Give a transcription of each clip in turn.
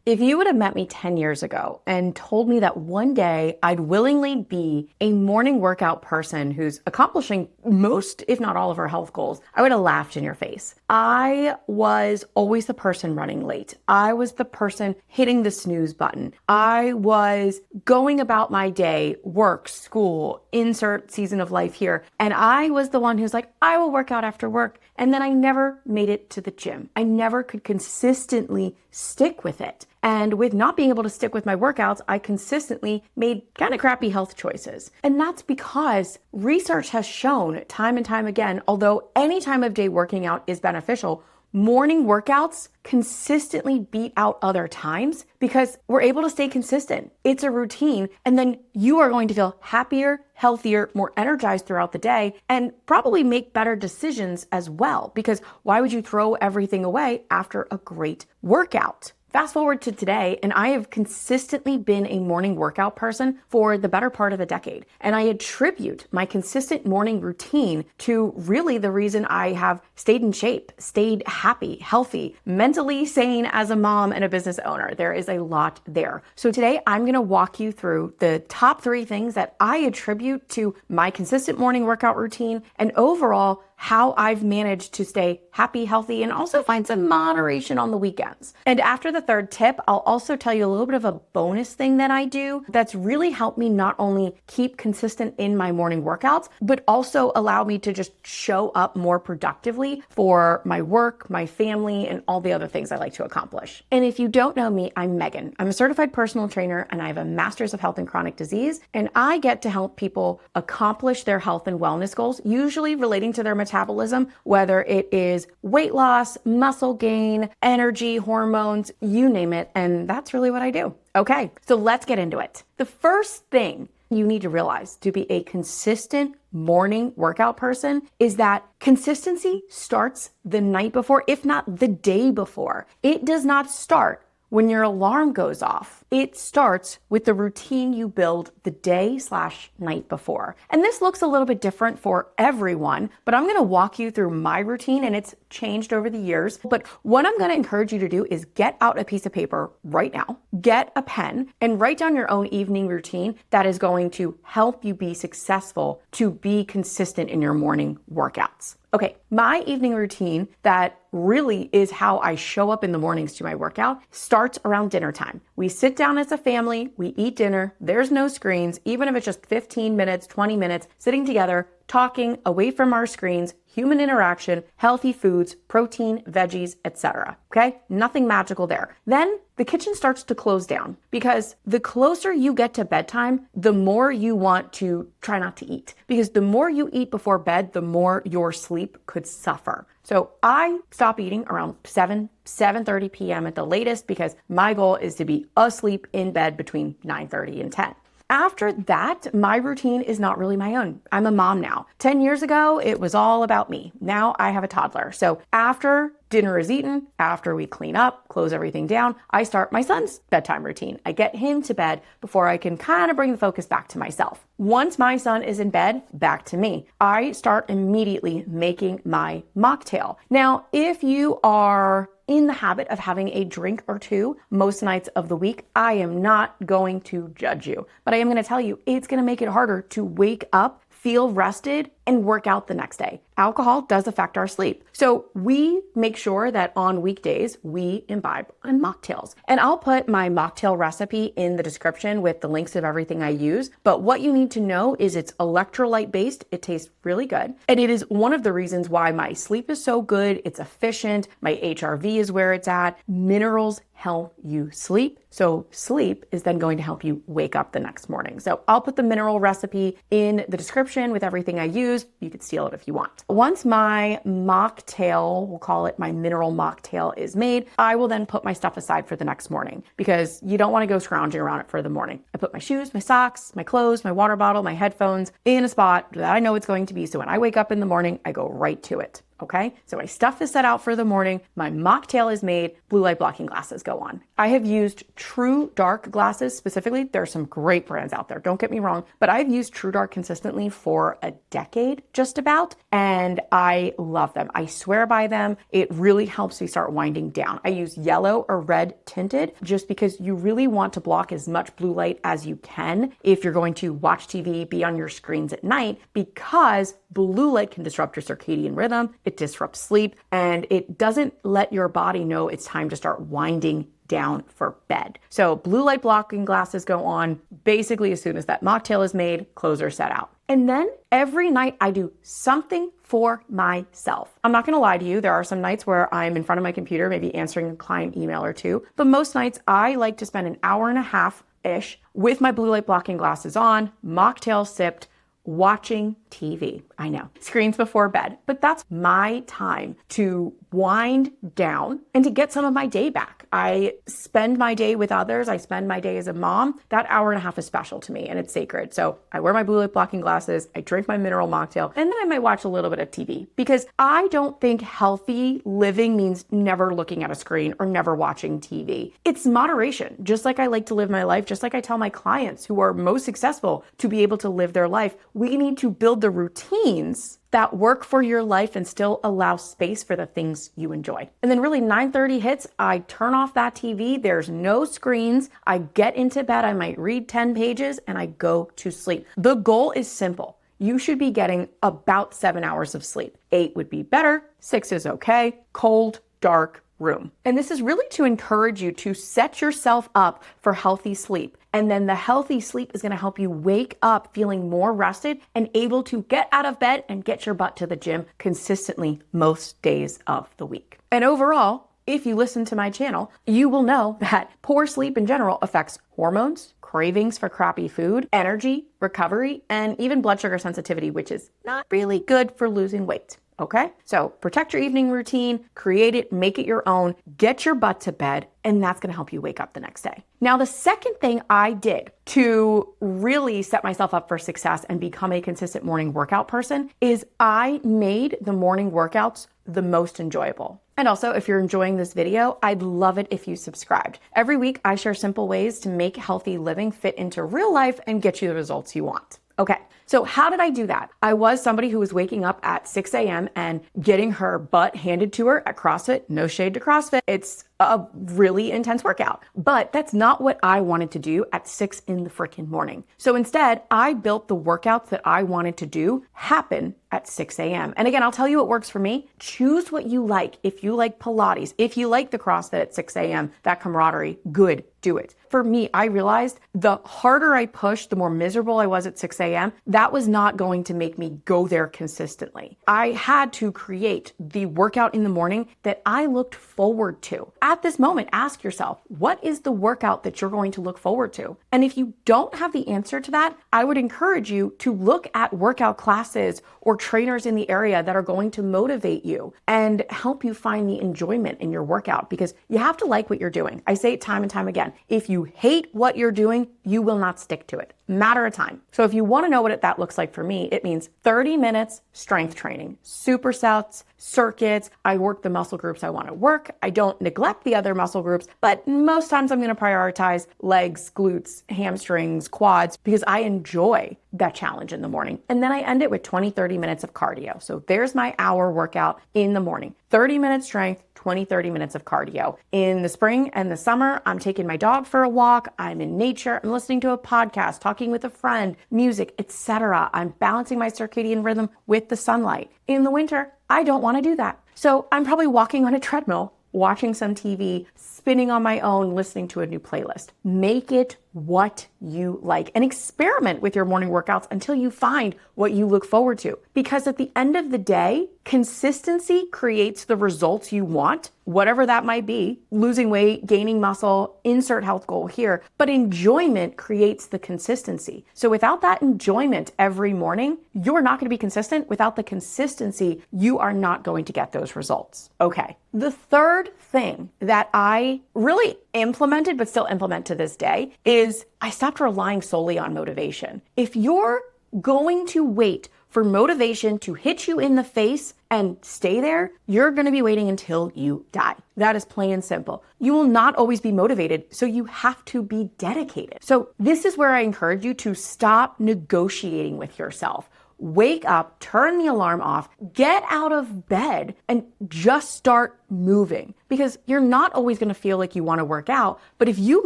If you would have met me 10 years ago and told me that one day I'd willingly be a morning workout person who's accomplishing most, if not all of her health goals, I would have laughed in your face. I was always the person running late. I was the person hitting the snooze button. I was going about my day, work, school, insert season of life here. And I was the one who's like, I will work out after work. And then I never made it to the gym. I never could consistently stick with it. And with not being able to stick with my workouts, I consistently made kind of crappy health choices. And that's because research has shown time and time again, although any time of day working out is beneficial, morning workouts consistently beat out other times because we're able to stay consistent. It's a routine, and then you are going to feel happier, healthier, more energized throughout the day, and probably make better decisions as well, because why would you throw everything away after a great workout? Fast forward to today, and I have consistently been a morning workout person for the better part of a decade. And I attribute my consistent morning routine to really the reason I have stayed in shape, stayed happy, healthy, mentally sane as a mom and a business owner. There is a lot there. So today I'm going to walk you through the top 3 things that I attribute to my consistent morning workout routine and overall how I've managed to stay happy, healthy, and also find some moderation on the weekends. And after the 3rd tip, I'll also tell you a little bit of a bonus thing that I do that's really helped me not only keep consistent in my morning workouts, but also allow me to just show up more productively for my work, my family, and all the other things I like to accomplish. And if you don't know me, I'm Megan. I'm a certified personal trainer and I have a master's of health and chronic disease. And I get to help people accomplish their health and wellness goals, usually relating to their metabolism, whether it is weight loss, muscle gain, energy, hormones, you name it. And that's really what I do. Okay, so let's get into it. The first thing you need to realize to be a consistent morning workout person is that consistency starts the night before, if not the day before. It does not start when your alarm goes off. It starts with the routine you build the day/night before. And this looks a little bit different for everyone, but I'm gonna walk you through my routine, and it's changed over the years. But what I'm gonna encourage you to do is get out a piece of paper right now, get a pen, and write down your own evening routine that is going to help you be successful to be consistent in your morning workouts. Okay, my evening routine that really is how I show up in the mornings to my workout starts around dinner time. We sit down as a family, we eat dinner, there's no screens, even if it's just 15 minutes, 20 minutes, sitting together, talking away from our screens, human interaction, healthy foods, protein, veggies, etc. Okay? Nothing magical there. Then the kitchen starts to close down because the closer you get to bedtime, the more you want to try not to eat. Because the more you eat before bed, the more your sleep could suffer. So I stop eating around 7:30 p.m. at the latest because my goal is to be asleep in bed between 9:30 and 10. After that, my routine is not really my own. I'm a mom now. 10 years ago, it was all about me. Now I have a toddler. So after dinner is eaten, after we clean up, close everything down, I start my son's bedtime routine. I get him to bed before I can kind of bring the focus back to myself. Once my son is in bed, back to me. I start immediately making my mocktail. Now, if you are in the habit of having a drink or two most nights of the week, I am not going to judge you, but I am going to tell you it's going to make it harder to wake up, feel rested, and work out the next day. Alcohol does affect our sleep. So we make sure that on weekdays, we imbibe on mocktails. And I'll put my mocktail recipe in the description with the links of everything I use. But what you need to know is it's electrolyte based. It tastes really good. And it is one of the reasons why my sleep is so good. It's efficient. My HRV is where it's at. Minerals help you sleep. So sleep is then going to help you wake up the next morning. So I'll put the mineral recipe in the description with everything I use. You could steal it if you want. Once my mocktail, we'll call it my mineral mocktail, is made, I will then put my stuff aside for the next morning because you don't want to go scrounging around it for the morning. I put my shoes, my socks, my clothes, my water bottle, my headphones in a spot that I know it's going to be. So when I wake up in the morning, I go right to it. Okay, so my stuff is set out for the morning, my mocktail is made, blue light blocking glasses go on. I have used True Dark glasses specifically. There are some great brands out there, don't get me wrong, but I've used True Dark consistently for a decade just about, and I love them. I swear by them. It really helps me start winding down. I use yellow or red tinted just because you really want to block as much blue light as you can if you're going to watch TV, be on your screens at night, because blue light can disrupt your circadian rhythm. It disrupts sleep, and it doesn't let your body know it's time to start winding down for bed. So blue light blocking glasses go on basically as soon as that mocktail is made, clothes are set out. And then every night I do something for myself. I'm not gonna lie to you, there are some nights where I'm in front of my computer, maybe answering a client email or two, but most nights I like to spend an hour and a half-ish with my blue light blocking glasses on, mocktail sipped, watching TV. I know, screens before bed, but that's my time to wind down and to get some of my day back. I spend my day with others. I spend my day as a mom. That hour and a half is special to me and it's sacred. So I wear my blue light blocking glasses, I drink my mineral mocktail, and then I might watch a little bit of TV, because I don't think healthy living means never looking at a screen or never watching TV. It's moderation. Just like I like to live my life, just like I tell my clients who are most successful to be able to live their life, we need to build the routines that work for your life and still allow space for the things you enjoy. And then really 9:30 hits, I turn off that TV, there's no screens, I get into bed, I might read 10 pages and I go to sleep. The goal is simple. You should be getting about 7 hours of sleep. 8 would be better, 6 is okay, cold, dark room. And this is really to encourage you to set yourself up for healthy sleep. And then the healthy sleep is going to help you wake up feeling more rested and able to get out of bed and get your butt to the gym consistently most days of the week. And overall, if you listen to my channel, you will know that poor sleep in general affects hormones, cravings for crappy food, energy, recovery, and even blood sugar sensitivity, which is not really good for losing weight. Okay? So protect your evening routine, create it, make it your own, get your butt to bed, and that's gonna help you wake up the next day. Now, the second thing I did to really set myself up for success and become a consistent morning workout person is I made the morning workouts the most enjoyable. And also, if you're enjoying this video, I'd love it if you subscribed. Every week, I share simple ways to make healthy living fit into real life and get you the results you want. Okay, so how did I do that? I was somebody who was waking up at 6 a.m. and getting her butt handed to her at CrossFit. No shade to CrossFit. It's a really intense workout, but that's not what I wanted to do at 6 in the freaking morning. So instead, I built the workouts that I wanted to do happen at 6 a.m. And again, I'll tell you what works for me. Choose what you like. If you like Pilates, if you like the CrossFit at 6 a.m., that camaraderie, good, do it. For me, I realized the harder I pushed, the more miserable I was at 6 a.m. That was not going to make me go there consistently. I had to create the workout in the morning that I looked forward to. At this moment, ask yourself, what is the workout that you're going to look forward to? And if you don't have the answer to that, I would encourage you to look at workout classes or trainers in the area that are going to motivate you and help you find the enjoyment in your workout, because you have to like what you're doing. I say it time and time again. If you hate what you're doing, you will not stick to it. Matter of time. So if you want to know what that looks like for me, it means 30 minutes strength training, supersets, circuits. I work the muscle groups I want to work. I don't neglect the other muscle groups, but most times I'm going to prioritize legs, glutes, hamstrings, quads, because I enjoy that challenge in the morning. And then I end it with 20, 30 minutes of cardio. So there's my hour workout in the morning. 30 minutes strength, 20, 30 minutes of cardio. In the spring and the summer, I'm taking my dog for a walk. I'm in nature. I'm listening to a podcast, talking with a friend, music, etc. I'm balancing my circadian rhythm with the sunlight. In the winter, I don't want to do that. So I'm probably walking on a treadmill, watching some TV, spinning on my own, listening to a new playlist. Make it what you like and experiment with your morning workouts until you find what you look forward to. Because at the end of the day, consistency creates the results you want, whatever that might be, losing weight, gaining muscle, insert health goal here, but enjoyment creates the consistency. So without that enjoyment every morning, you're not going to be consistent. Without the consistency, you are not going to get those results. Okay. The third thing that I really implemented, but still implement to this day, is I stopped relying solely on motivation. If you're going to wait for motivation to hit you in the face and stay there, you're going to be waiting until you die. That is plain and simple. You will not always be motivated, so you have to be dedicated. So this is where I encourage you to stop negotiating with yourself. Wake up, turn the alarm off, get out of bed, and just start moving. Because you're not always going to feel like you want to work out, but if you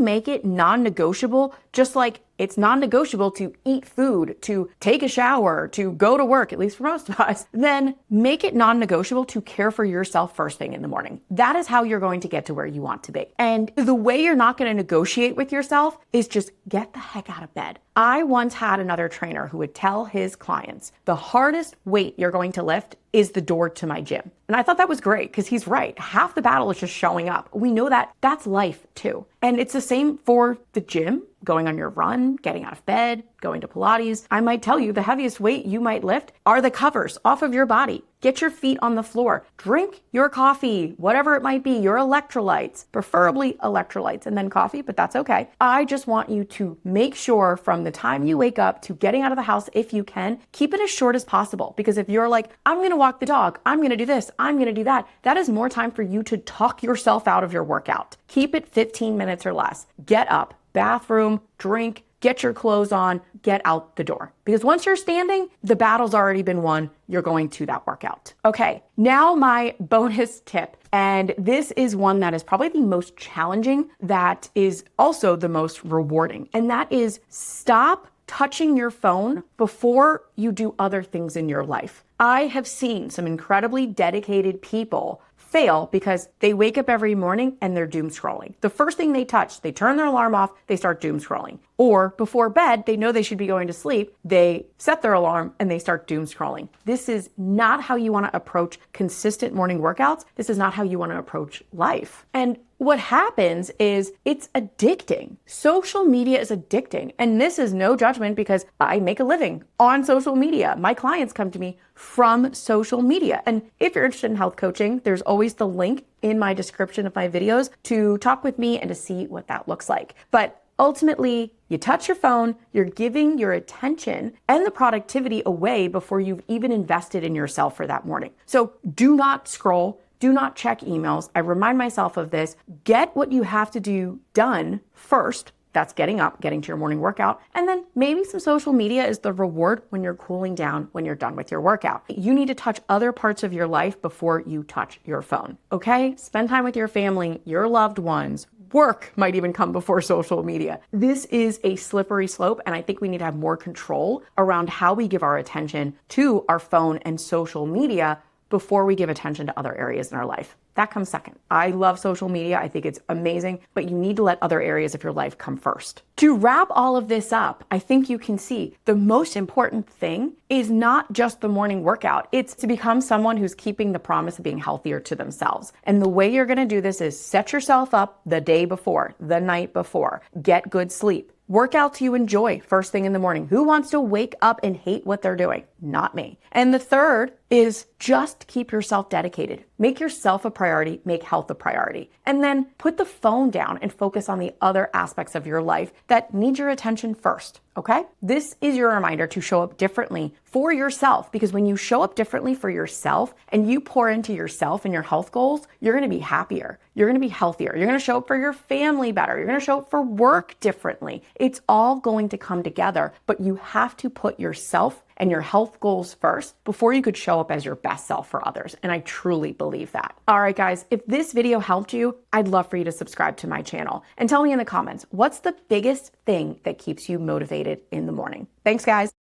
make it non-negotiable, just like it's non-negotiable to eat food, to take a shower, to go to work, at least for most of us, then make it non-negotiable to care for yourself first thing in the morning. That is how you're going to get to where you want to be. And the way you're not going to negotiate with yourself is just get the heck out of bed. I once had another trainer who would tell his clients, the hardest weight you're going to lift is the door to my gym. And I thought that was great because he's right. Half the battle is just showing up. We know that that's life too. And it's the same for the gym, going on your run, getting out of bed, going to Pilates. I might tell you the heaviest weight you might lift are the covers off of your body. Get your feet on the floor. Drink your coffee, whatever it might be, your electrolytes, preferably electrolytes and then coffee, but that's okay. I just want you to make sure from the time you wake up to getting out of the house, if you can, keep it as short as possible. Because if you're like, I'm going to walk the dog, I'm going to do this, I'm going to do that, that is more time for you to talk yourself out of your workout. Keep it 15 minutes or less. Get up, bathroom, drink, get your clothes on, get out the door. Because once you're standing, the battle's already been won. You're going to that workout. Okay, now my bonus tip. And this is one that is probably the most challenging, that is also the most rewarding. And that is stop touching your phone before you do other things in your life. I have seen some incredibly dedicated people fail because they wake up every morning and they're doom scrolling. The first thing they touch, they turn their alarm off, they start doom scrolling. Or before bed, they know they should be going to sleep, they set their alarm and they start doom scrolling. This is not how you want to approach consistent morning workouts. This is not how you want to approach life. And what happens is it's addicting. Social media is addicting. And this is no judgment because I make a living on social media. My clients come to me from social media. And if you're interested in health coaching, there's always the link in my description of my videos to talk with me and to see what that looks like. But ultimately, you touch your phone, you're giving your attention and the productivity away before you've even invested in yourself for that morning. So do not scroll. Do not check emails. I remind myself of this. Get what you have to do done first. That's getting up, getting to your morning workout. And then maybe some social media is the reward when you're cooling down, when you're done with your workout. You need to touch other parts of your life before you touch your phone. Okay? Spend time with your family, your loved ones. Work might even come before social media. This is a slippery slope, and I think we need to have more control around how we give our attention to our phone and social media before we give attention to other areas in our life. That comes second. I love social media. I think it's amazing, but you need to let other areas of your life come first. To wrap all of this up, I think you can see the most important thing is not just the morning workout. It's to become someone who's keeping the promise of being healthier to themselves. And the way you're going to do this is set yourself up the day before, the night before, get good sleep. Workouts you enjoy first thing in the morning. Who wants to wake up and hate what they're doing? Not me. And the third is just keep yourself dedicated. Make yourself a priority, make health a priority. And then put the phone down and focus on the other aspects of your life that need your attention first, okay? This is your reminder to show up differently for yourself, because when you show up differently for yourself and you pour into yourself and your health goals, you're gonna be happier. You're gonna be healthier. You're gonna show up for your family better. You're gonna show up for work differently. It's all going to come together, but you have to put yourself and your health goals first before you could show up as your best self for others. And I truly believe that. All right, guys, if this video helped you, I'd love for you to subscribe to my channel and tell me in the comments, what's the biggest thing that keeps you motivated in the morning? Thanks, guys.